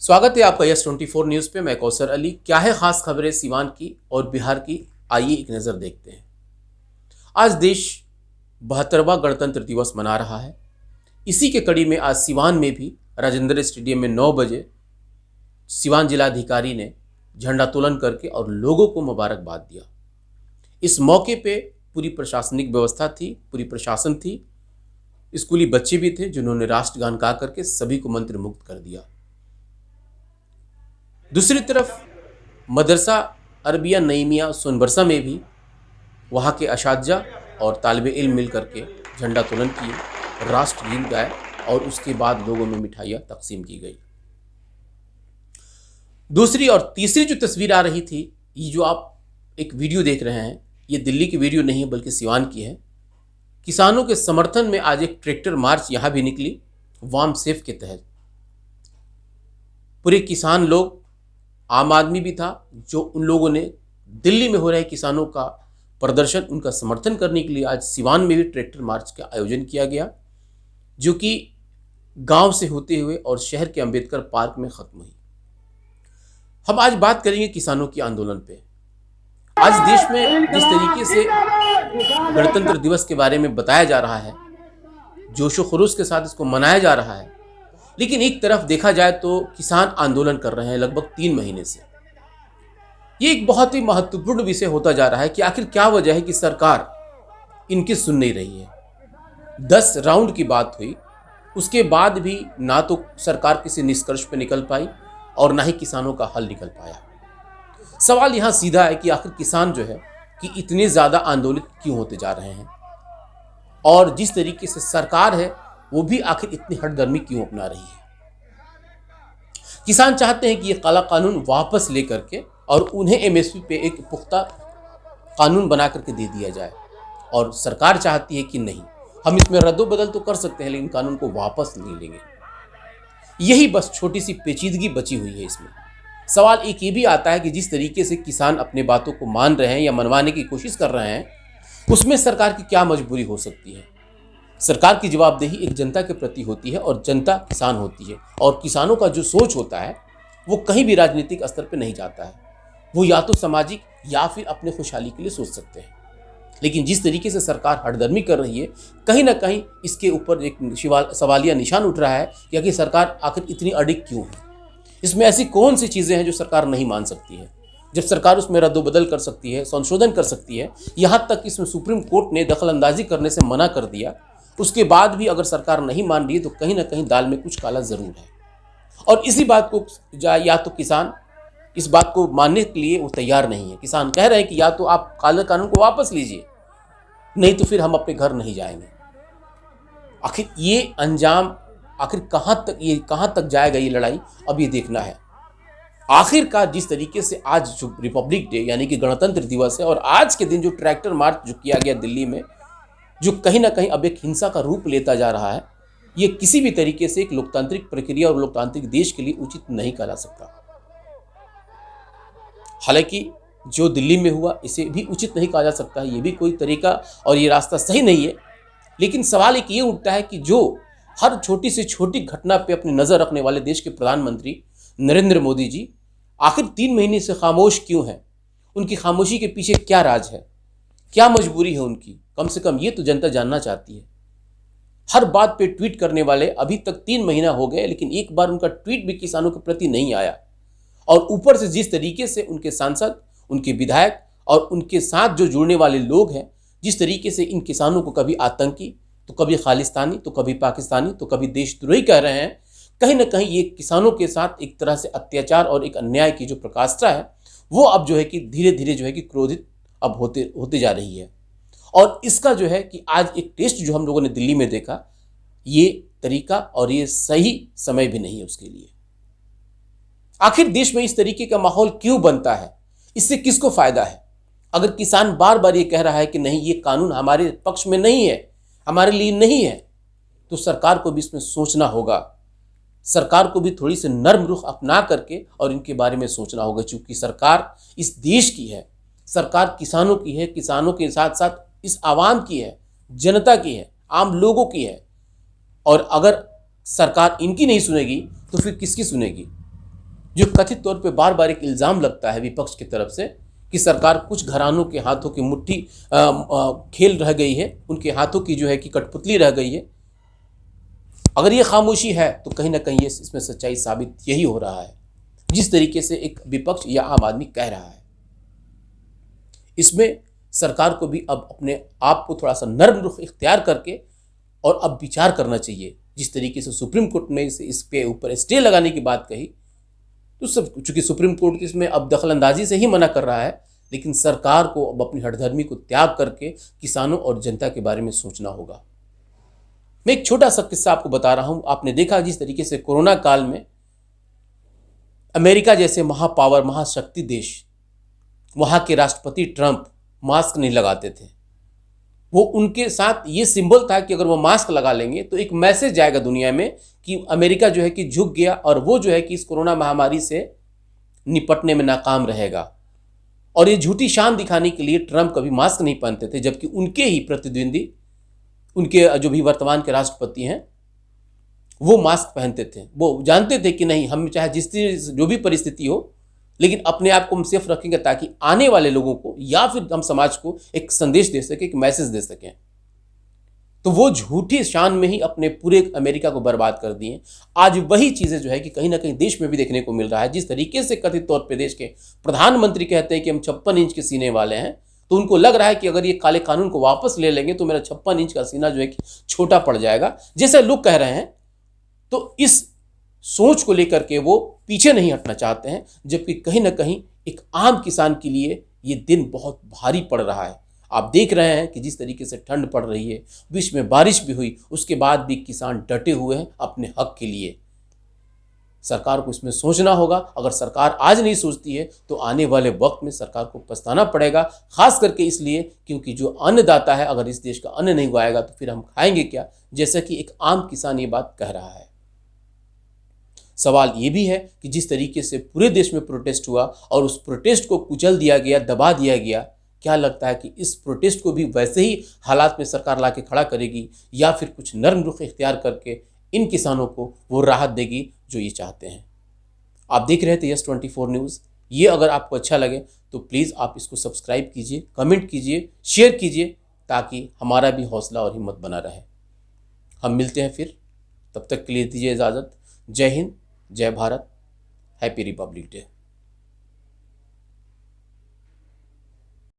स्वागत है आपका यस 24 न्यूज़ पे। मैं कौसर अली। क्या है खास खबरें सीवान की और बिहार की, आइए एक नज़र देखते हैं। आज देश 72वां गणतंत्र दिवस मना रहा है। इसी के कड़ी में आज सीवान में भी राजेंद्र स्टेडियम में 9 बजे सीवान जिलाधिकारी ने झंडोत्तोलन करके और लोगों को मुबारकबाद दिया। इस मौके पे पूरी प्रशासनिक व्यवस्था थी, पूरी प्रशासन थी, स्कूली बच्चे भी थे जिन्होंने राष्ट्रगान गा करके सभी को मंत्रमुग्ध कर दिया। दूसरी तरफ मदरसा अरबिया नईमिया सोनबरसा में भी वहाँ के अशातिज़ा और तालिबे इल्म मिल करके झंडोत्तोलन किए, राष्ट्रगीत गाए और उसके बाद लोगों में मिठाइयाँ तकसीम की गई। दूसरी और तीसरी जो तस्वीर आ रही थी, ये जो आप एक वीडियो देख रहे हैं, ये दिल्ली की वीडियो नहीं है बल्कि सीवान की है। किसानों के समर्थन में आज एक ट्रैक्टर मार्च यहाँ भी निकली वार्म सेफ के तहत। पूरे किसान लोग, आम आदमी भी था, जो उन लोगों ने दिल्ली में हो रहे किसानों का प्रदर्शन, उनका समर्थन करने के लिए आज सीवान में भी ट्रैक्टर मार्च का आयोजन किया गया, जो कि गांव से होते हुए और शहर के अंबेडकर पार्क में खत्म हुई। हम आज बात करेंगे किसानों के आंदोलन पे। आज देश में जिस तरीके से गणतंत्र दिवस के बारे में बताया जा रहा है, जोशो खरूश के साथ इसको मनाया जा रहा है, लेकिन एक तरफ देखा जाए तो किसान आंदोलन कर रहे हैं लगभग 3 महीने से। ये एक बहुत ही महत्वपूर्ण विषय होता जा रहा है कि आखिर क्या वजह है कि सरकार इनकी सुन नहीं रही है। 10 राउंड की बात हुई, उसके बाद भी ना तो सरकार किसी निष्कर्ष पर निकल पाई और ना ही किसानों का हल निकल पाया। सवाल यहाँ सीधा है कि आखिर किसान जो है कि इतने ज़्यादा आंदोलित क्यों होते जा रहे हैं, और जिस तरीके से सरकार है वो भी आखिर इतनी हठधर्मी क्यों अपना रही है। किसान चाहते हैं कि ये काला कानून वापस लेकर के और उन्हें एमएसपी पे एक पुख्ता कानून बना करके दे दिया जाए, और सरकार चाहती है कि नहीं, हम इसमें रद्दोबदल तो कर सकते हैं लेकिन कानून को वापस नहीं लेंगे। यही बस छोटी सी पेचीदगी बची हुई है इसमें। सवाल एक ये भी आता है कि जिस तरीके से किसान अपने बातों को मान रहे हैं या मनवाने की कोशिश कर रहे हैं, उसमें सरकार की क्या मजबूरी हो सकती है। सरकार की जवाबदेही एक जनता के प्रति होती है और जनता किसान होती है, और किसानों का जो सोच होता है वो कहीं भी राजनीतिक स्तर पर नहीं जाता है। वो या तो सामाजिक या फिर अपने खुशहाली के लिए सोच सकते हैं। लेकिन जिस तरीके से सरकार हठधर्मी कर रही है, कहीं ना कहीं इसके ऊपर एक सवालिया निशान उठ रहा है कि आखिर सरकार आखिर इतनी अडिग क्यों है। इसमें ऐसी कौन सी चीज़ें हैं जो सरकार नहीं मान सकती है, जब सरकार उसमें रद्दोबदल कर सकती है, संशोधन कर सकती है। यहाँ तक इसमें सुप्रीम कोर्ट ने दखलंदाजी करने से मना कर दिया, उसके बाद भी अगर सरकार नहीं मान रही है तो कहीं ना कहीं दाल में कुछ काला ज़रूर है। और इसी बात को या तो किसान इस बात को मानने के लिए वो तैयार नहीं है। किसान कह रहे हैं कि या तो आप काले कानून को वापस लीजिए, नहीं तो फिर हम अपने घर नहीं जाएंगे। आखिर ये अंजाम आखिर कहाँ तक जाएगा ये लड़ाई, अब ये देखना है। आखिरकार जिस तरीके से आज जो रिपब्लिक डे यानी कि गणतंत्र दिवस है, और आज के दिन जो ट्रैक्टर मार्च जो किया गया दिल्ली में, जो कहीं ना कहीं अब एक हिंसा का रूप लेता जा रहा है, ये किसी भी तरीके से एक लोकतांत्रिक प्रक्रिया और लोकतांत्रिक देश के लिए उचित नहीं कहा सकता। हालांकि जो दिल्ली में हुआ इसे भी उचित नहीं कहा जा सकता है, ये भी कोई तरीका और ये रास्ता सही नहीं है। लेकिन सवाल एक ये उठता है कि जो हर छोटी से छोटी घटना पे अपनी नज़र रखने वाले देश के प्रधानमंत्री नरेंद्र मोदी जी आखिर 3 महीने से खामोश क्यों हैं। उनकी खामोशी के पीछे क्या राज है, क्या मजबूरी है उनकी, कम से कम ये तो जनता जानना चाहती है। हर बात पे ट्वीट करने वाले अभी तक 3 महीना हो गए, लेकिन एक बार उनका ट्वीट भी किसानों के प्रति नहीं आया। और ऊपर से जिस तरीके से उनके सांसद, उनके विधायक और उनके साथ जो जुड़ने वाले लोग हैं, जिस तरीके से इन किसानों को कभी आतंकी, तो कभी खालिस्तानी, तो कभी पाकिस्तानी, तो कभी देशद्रोही कह रहे हैं, कहीं ना कहीं ये किसानों के साथ एक तरह से अत्याचार और एक अन्याय की जो प्रकाष्ठा है वो अब जो है कि धीरे धीरे जो है कि क्रोधित अब होते जा रही है। और इसका जो है कि आज एक टेस्ट जो हम लोगों ने दिल्ली में देखा, ये तरीका और ये सही समय भी नहीं है उसके लिए। आखिर देश में इस तरीके का माहौल क्यों बनता है, इससे किसको फायदा है। अगर किसान बार बार ये कह रहा है कि नहीं ये कानून हमारे पक्ष में नहीं है, हमारे लिए नहीं है, तो सरकार को भी इसमें सोचना होगा। सरकार को भी थोड़ी सी नर्म रुख अपना करके और इनके बारे में सोचना होगा, क्योंकि सरकार इस देश की है, सरकार किसानों की है, किसानों के साथ साथ इस आवाम की है, जनता की है, आम लोगों की है। और अगर सरकार इनकी नहीं सुनेगी तो फिर किसकी सुनेगी। जो कथित तौर पे बार बार एक इल्ज़ाम लगता है विपक्ष की तरफ से कि सरकार कुछ घरानों के हाथों की मुट्ठी खेल रह गई है, उनके हाथों की जो है कि कठपुतली रह गई है। अगर ये खामोशी है तो कहीं ना कहीं ये इसमें सच्चाई साबित यही हो रहा है, जिस तरीके से एक विपक्ष या आम आदमी कह रहा है। इसमें सरकार को भी अब अपने आप को थोड़ा सा नर्म रुख इख्तियार करके और अब विचार करना चाहिए। जिस तरीके से सुप्रीम कोर्ट ने इस पे ऊपर स्टे लगाने की बात कही, तो सब चूंकि सुप्रीम कोर्ट इसमें अब दखलंदाजी से ही मना कर रहा है, लेकिन सरकार को अब अपनी हठधर्मी को त्याग करके किसानों और जनता के बारे में सोचना होगा। मैं एक छोटा सा किस्सा आपको बता रहा हूं। आपने देखा जिस तरीके से कोरोना काल में अमेरिका जैसे महापावर महाशक्ति देश, वहां के राष्ट्रपति ट्रंप मास्क नहीं लगाते थे। वो उनके साथ ये सिंबल था कि अगर वो मास्क लगा लेंगे तो एक मैसेज जाएगा दुनिया में कि अमेरिका जो है कि झुक गया और वो जो है कि इस कोरोना महामारी से निपटने में नाकाम रहेगा। और ये झूठी शान दिखाने के लिए ट्रंप कभी मास्क नहीं पहनते थे, जबकि उनके ही प्रतिद्वंदी, उनके जो भी वर्तमान के राष्ट्रपति हैं, वो मास्क पहनते थे। वो जानते थे कि नहीं, हम चाहे जो भी परिस्थिति हो, लेकिन अपने आप को हम सेफ रखेंगे ताकि आने वाले लोगों को या फिर हम समाज को एक संदेश दे सकें, एक मैसेज दे सकें। तो वो झूठी शान में ही अपने पूरे अमेरिका को बर्बाद कर दिए। आज वही चीज़ें जो है कि कहीं ना कहीं देश में भी देखने को मिल रहा है। जिस तरीके से कथित तौर पर देश के प्रधानमंत्री कहते हैं कि हम 56 इंच के सीने वाले हैं, तो उनको लग रहा है कि अगर ये काले कानून को वापस ले लेंगे तो मेरा 56 इंच का सीना जो है कि छोटा पड़ जाएगा, जैसे लोग कह रहे हैं। तो इस सोच को लेकर के वो पीछे नहीं हटना चाहते हैं, जबकि कहीं ना कहीं एक आम किसान के लिए ये दिन बहुत भारी पड़ रहा है। आप देख रहे हैं कि जिस तरीके से ठंड पड़ रही है, बीच में बारिश भी हुई, उसके बाद भी किसान डटे हुए हैं अपने हक के लिए। सरकार को इसमें सोचना होगा। अगर सरकार आज नहीं सोचती है तो आने वाले वक्त में सरकार को पछताना पड़ेगा, खास करके इसलिए क्योंकि जो अन्नदाता है, अगर इस देश का अन्न नहीं उगाएगा तो फिर हम खाएंगे क्या, जैसा कि एक आम किसान ये बात कह रहा है। सवाल ये भी है कि जिस तरीके से पूरे देश में प्रोटेस्ट हुआ और उस प्रोटेस्ट को कुचल दिया गया, दबा दिया गया, क्या लगता है कि इस प्रोटेस्ट को भी वैसे ही हालात में सरकार लाके खड़ा करेगी या फिर कुछ नर्म रुख इख्तियार करके इन किसानों को वो राहत देगी जो ये चाहते हैं। आप देख रहे थे यस24 न्यूज़। ये अगर आपको अच्छा लगे तो प्लीज़ आप इसको सब्सक्राइब कीजिए, कमेंट कीजिए, शेयर कीजिए, ताकि हमारा भी हौसला और हिम्मत बना रहे। हम मिलते हैं फिर, तब तक के लिए दीजिए इजाज़त। जय हिंद, जय भारत, हैप्पी रिपब्लिक डे।